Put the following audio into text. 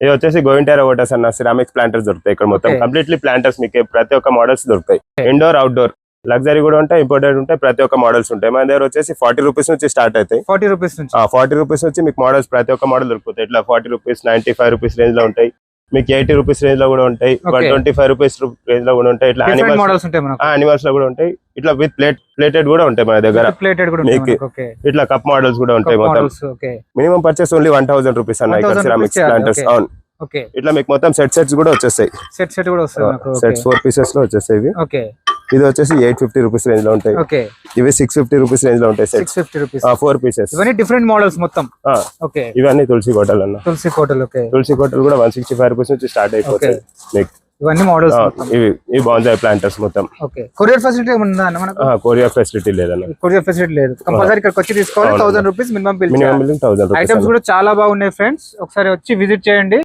ఇది వచ్చేసి గోయింటెరా ఓటస్ అన్న సిరామిక్స్ ప్లాంటర్స్ దొరుకుతాయి ఇక్కడ మొత్తం కంప్లీట్లీ ప్లాంటర్స్ మీకు ప్రతి ఒక్క మోడల్స్ దొరుకుతాయి ఇండోర్ అవుట్డోర్ లగ్జరీ కూడా ఉంటాయి ఇంపోర్టెడ్ ఉంటాయి ప్రతి ఒక్క మోడల్స్ ఉంటాయి మన దగ్గర వచ్చేసి 40 రూపీస్ నుంచి స్టార్ట్ అవుతాయి 40 రూపీస్ నుంచి 40 రూపీస్ నుంచి మీకు మోడల్స్ ప్రతి ఒక్క మోడల్ దొరుకుతాయి ఇట్లా 40 రూపీస్ 95 రూపీస్ రేంజ్ లో ఉంటాయి మీకు 80 రూపీస్ రేంజ్ లో కూడా ఉంటాయి 125 రూపీస్ రేంజ్ లో కూడా ఉంటాయి ఇట్లా యానిమల్స్ లో కూడా ఉంటాయి ఇట్లా విత్ ప్లేటెడ్ కూడా ఉంటాయి మన దగ్గర మీకు ఇట్లా కప్ మోడల్స్ కూడా ఉంటాయి మొత్తం మినిమం పర్చేస్ ఓన్లీ 1000 రూపీస్ అన్న ఇక్కడ సిరామిక్స్ ప్లాంటర్స్ అవును ఇట్లా మీకు మొత్తం సెట్స్ కూడా వచ్చేస్తాయి సెట్స్ 4 పీసెస్ లో వచ్చేస్తాయి ఇవి ఇది వచ్చేసి 850 రూపీస్ రేంజ్ లో ఉంటాయి ఇవి 650 రూపీస్ రేంజ్ లో ఉంటాయి 4 పీసెస్ ఇవన్నీ డిఫరెంట్ మోడల్స్ మొత్తం ఇవన్నీ తులసి కోటలు అన్న తులసి కోటలు కూడా 165 రూపీస్ నుంచి స్టార్ట్ అయిపోతాయి మీకు ఇవన్నీ మోడల్స్ ఇవి బాగుంటాయి ప్లాంటర్స్ మొత్తం కొరియర్ ఫెసిలిటీ ఉందా అన్న మనకు కొరియర్ ఫెసిలిటీ లేదన్న కొరియర్ ఫెసిలిటీ లేదు కంపల్సరీ ఇక్కడికి వచ్చి తీసుకోవాలి 1000 rupees minimum bill minimum 1000 rupees items కూడా చాలా బాగున్నాయి ఫ్రెండ్స్ ఒకసారి వచ్చి విజిట్ చేయండి